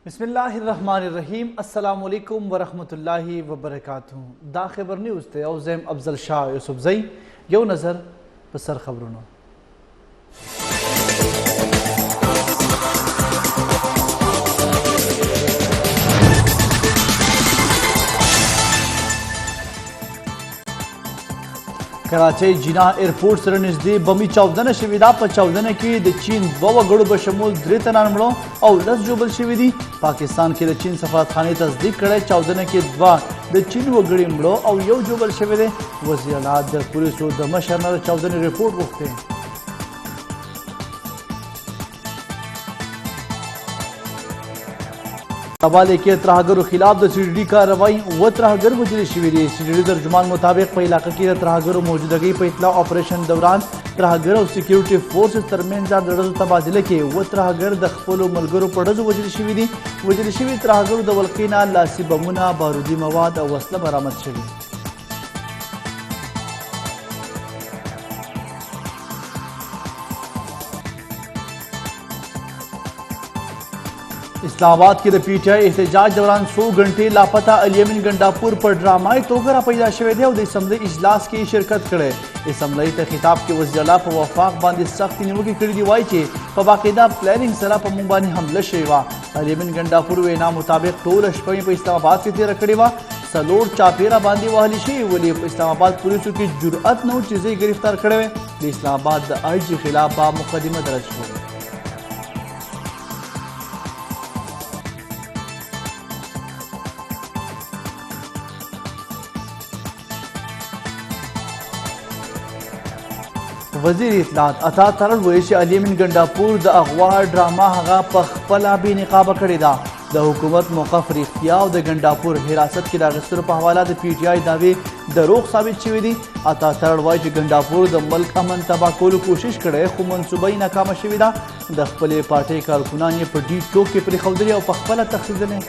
बिस्मिल्लाहिर्रहमानिर्रहीम अस्सलामुअलैकुम वरहमतुल्लाहि वबरकातुहू दा खबर न्यूज़ ते औज़ेम अफजल शाह यूसुफजई यो नज़र बसर खबरों कराची जिना एयरपोर्ट सर नज़दीक बमी चौदह शविदा पर चौदह की द चीन दो वगड़ो बशमूल द्रे तनान मड़ो और लस जोबल शविदी पाकिस्तान के द चीन सफारत खाने तस्दीक करे चौदह के दवा द चीन वगड़ी मड़ो और यो जोबल शविदे वज़ीर आला द पुलिस द मशरना चौदह रिपोर्ट वक्ते हवाले के त्रहागर खिलाफ द सीडी कार्रवाई व त्रहागर वजरी शिविरी सीडी तर्जुमान मुताबिक पे इलाका की त्रहागर मौजूदगी पर इतला ऑपरेशन दौरान त्रहागर और सिक्योरिटी फोर्स तरमेन दड़ज तबादले के व त्रहागर दखफलो मलगरो पड़ज वजरी शिविरी त्रहागर दवलकीना लासी बमुना बारूदी मवाद और वसला बरामद शवी इस्लामाबाद के पीटीआई एहतजाज दौरान 100 घंटे लापता अलियमिन गंडापुर पर ड्रामाई तोगरा पैदा शवेद और असम्बली इजलास की शिरकत करे असम्बली तक खिताब के वज़ीर आला पर वफाक बांधे सख्त निमकी कड़ी दीवाई के बाकायदा प्लानिंग सरा पर मुंबानी हमला शेवा अलियमिन गंडापुर वेना मुताबिक टोल अशपई पर इस्लामाबाद से तेरा कड़ेवा सलोर चापेरा बांधी वाली शे वली इस्लामाबाद पुलिस की जुर्अत नौ चीजें गिरफ्तार करे इस्लामाबाद आईजी खिलाफ मुकदमा दर्ज हो वजीर इत्तलात अता तरल वैश अलीमिन गंडापुर द अगवा ड्रामा हगा पखपला भी निकाबा करेदा द हुकूमत मौकफ रिख्तिया और द गंडापुर हिरासत की रागस्तर पर हवाला द पीटीआई दावे दरोग साबित शुवी दी अता तरल वैश गंडापुर द मुल्क अमन तबाह कोल कोशिश करे खु मनसूबाई नाकाम शुवीदा द खपले पार्टी कारकुनान पर डी टोक के पर खौदरी और पखपला तखसीद ने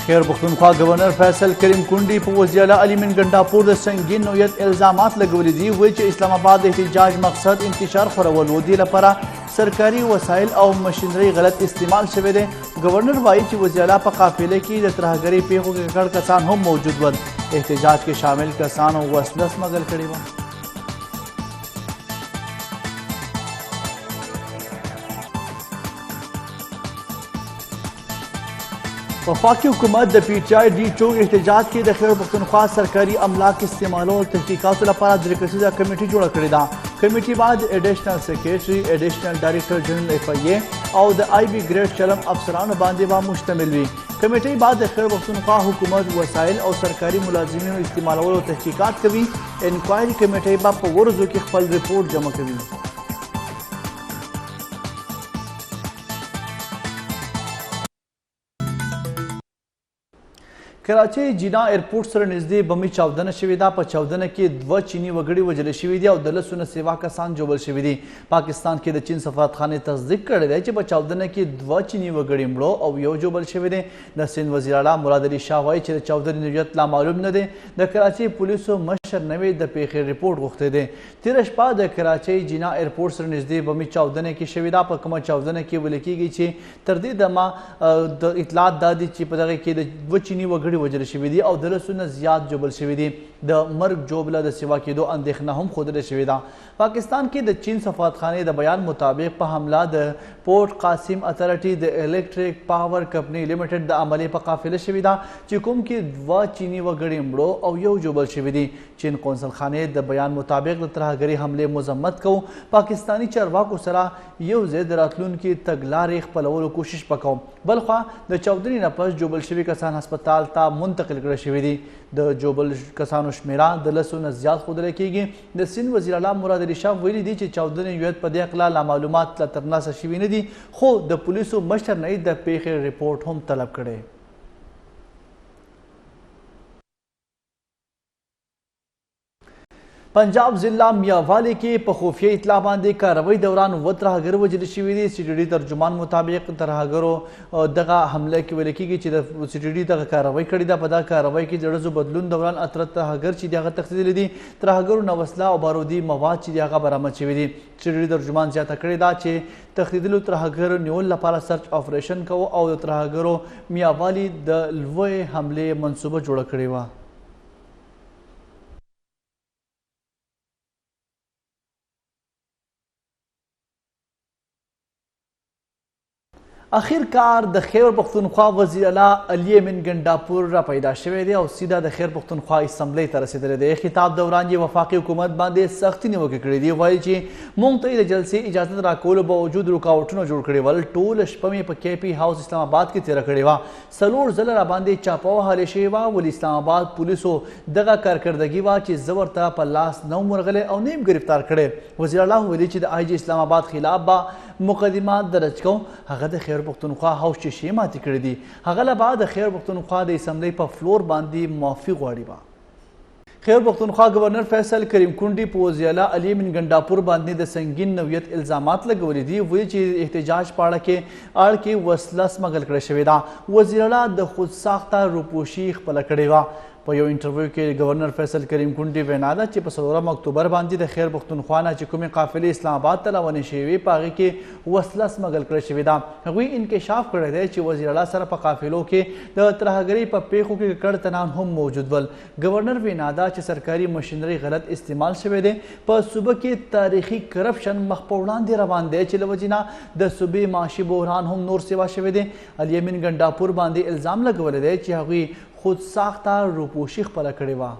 खैर पख्तूनख्वा गवर्नर फैसल करीम कुंडी पर वज़ीर आला अलीमिन गंडापुर संगीन नोयत इल्जामात लगवली दी हुए इस्लामाबाद एहतजाज मकसद इंतशार फरवल वदी लपरा सरकारी वसाइल और मशीनरी गलत इस्तेमाल शवे दे गवर्नर वाई वज़ीर आला पर काफिले की तरहगरी पेखों के कड़ कसान हम मौजूद वन एहतजाज के शामिल कसान और वसलस मगल कड़ी वन वफाकी हुकूमत द पीटीआई डी चौक एहतजाज के खैर पख्तूनख्वा सरकारी अमला के इस्तेमाल और तहकीकात दरकसीदा कमेटी जोड़ा करेदा कमेटी बाद additional secretary additional director general FIA और द IB ग्रेड चलम अफसरान बांदेवा मुश्तमिल हुई कमेटी बाद खैर पख्तूनख्वा हुकूमत वसाइल और सरकारी मुलाजिमीन इस्तेमाल और तहकीकात कभी इंक्वायरी कमेटी बाप वर्जो की खपल रिपोर्ट जमा कभी कराची जिना एयरपोर्ट सर नज़दीक बमी चौदह शविदा पर चौदह के दव चीनी वगड़ी वजल शविदी और दलसुन सेवा कसान जोबल शविदी पाकिस्तान के चीन सफारत खाने तस्दीक कर दे पर चौदह के दव चीनी वगड़ी मड़ो और यो जोबल शविदे द सिंध वज़ीर आला मुराद अली शाह वाई चौधरी नियत ला मालूम न दे द कराची पुलिस मशर नवे द पेखे रिपोर्ट गुख्ते दे तिरशपा द कराची जिना एयरपोर्ट सर नज़दीक बमी चौदह की शविदा पर कमा चौदह की वली की गई छे तरदी दमा इतलात दादी ची पता के दव चीनी वगड़ी वजर शविदी और दलसुन जियाद जोबल शविदी द मर्ग जोबला द सिवा की दो अंदेखना हम खुद शविदा पाकिस्तान की द चीन सफारत खाने द बयान मुताबिक पर हमला the port Qasim authority the electric power company limited the अमले पर काफिल शविदा चिकुम की व चीनी व गड़ी मड़ो और यो जोबल शविदी चीन कौंसल खाने द बयान मुताबिक द तरहगरी हमले मजम्मत को पाकिस्तानी चरवा को सरा यो जेद रातलून की तगलारेख पलवल कोशिश पकाओ बलख्वा द चौधरी नपस जोबल शवी कसान अस्पताल ता मुंतकिल कर शविदी द जोबल कसान शमेरा दलसुन जियाद खुदरे की द सिंध वज़ीर आला मुराद अली शाह वली दी चौधरी युत पदे अकला ला मालूमात ला तरना शिवी ने दी खो द पुलिस मशर नई द पेखे रिपोर्ट हम तलब करे पंजाब ज़िला मियावाली के په خفیه اطلاع باندې کاروي دوران اووه ترهګر وژل شوي دي. سی ټي ډي ترجمان مطابق ترهګرو دغه حمله کې ویل کېږي چې د سی ټي ډي دغه کاروي کړې ده. په دغه کاروي کې د ډزو بدلون دوران اتره ترهګر چې دي هغه تښتېدلي دي. ترهګرو نه وسله او بارودي مواد چې دي هغه برآمد شوي دي. سی ټي ډي ترجمان زیاته کړې ده چې تښتېدلو ترهګرو نیولو لپاره سرچ آپریشن کوو او د ترهګرو میاوالي د لویې حملې منصوبه جوړه کړې وه. اخر کار د خیبر پختونخوا وزیر اعلی علی امین ګنډاپور را پیدا شوی دی او سیده د خیبر پختونخوا اسمبلی ته رسیدلی دی. خطاب دوران یې وفاقي حکومت باندې سختې نیوکې کړې دي. وایي چې موږ ته یې د جلسې اجازت راکولو باوجود رکاوټونه جوړ کړي ول. ټوله شپه مې په کے پي هاوس اسلام آباد کې تېره کړې وه. 4 ځله راباندې چاپه وهلې شوې وه. ولې اسلام آباد پولیسو دغه کارکردګي وه چې زه ورته په لاس نه وم ورغلی او نه یم ګرفتار کړی. وزیر اعلی ویلي چې د آی جي اسلام آباد خلاف به مقدمه درج کوم. هغه د خیبر پختونخوا هاوس چې شی ماتې کړي دي هغه له بعد د خیبر پختونخوا د اسمبلی په فلور باندې معافي غواړي وه. خیبر پختونخوا گورنر فیصل کریم کونډي په وزیر اعلی علی امین ګنډاپور باندې د سنگین نوعیت الزامات لګولي دي. وایي چې احتجاج په اړه کې وسله سمګل کړې شوې ده. وزیر اعلی د خود ساخته روپوشي خپله کړې وه. په یو انټرویو کې گورنر فیصل کریم کونډي وینا ده چې په 4 اکتوبر باندې د خیبر پختونخوا نه چې کومې قافلې اسلام آباد ته روانې شوې وې په هغې کې وسله سمګل کړې شوې ده. هغوی انکشاف کړی دی چې وزیر اعلی سره په قافلو کې د ترهګرۍ په پیښو کې ککړ تنان هم موجود ول. گورنر وینا ده چې سرکاري مشینري غلط استعمال شوی دی. په صوبه کې تاریخي کرپشن مخ په وړاندې روان دی چې له وجې نه د صوبې معاشي بحران هم نور سیوا شوی دی. علي امین ګنډاپور باندې الزام لګولی دی چې هغوی خود ساخته روپوشي خپله کړې وه.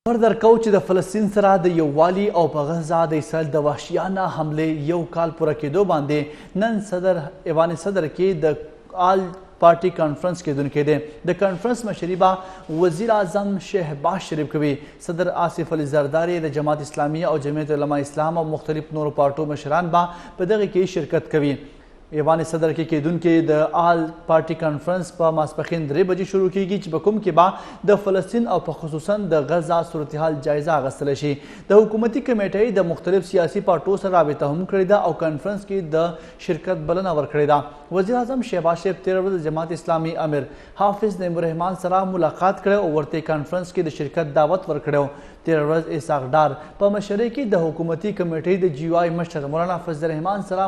خبر درکو چې د فلسطین سره د یووالي او په غزه د اسرائیل د وحشیانه حملې 1 کال پوره کېدو باندې نن ایوان صدر کې د آل پارټي کانفرنس کېدونکی دی. د کانفرنس مشري به وزیر اعظم شهباز شریف کوي. صدر آصف علي زرداري د جماعت اسلامي او جمعیت علما اسلام او مختلف نورو پارټو مشران به په دغه کې شرکت کوي. ایوان صدر کې کېدونکي د آل پارټي کانفرنس په ماسپښین 3 بجې شروع کیږي چې په کوم کې به د فلسطین او په خصوصا د غزه صورتحال جایزه اخیستلی شي. د حکومتي کمیټې د مختلف سیاسي پارټو سره رابطه هم کړې ده او کانفرنس کې د شرکت بلنه ورکړې ده. وزیر اعظم شهباز شریف 13 ورځې د جماعت اسلامي امیر حافظ نعیم الرحمن سره ملاقات کړی او ورته کانفرنس کې د شرکت دعوت ورکړی. 13 ورځ اسحاق ډار په مشرۍ کې د حکومتي کمیټې د جی او آی مشر مولانا فضل الرحمن سره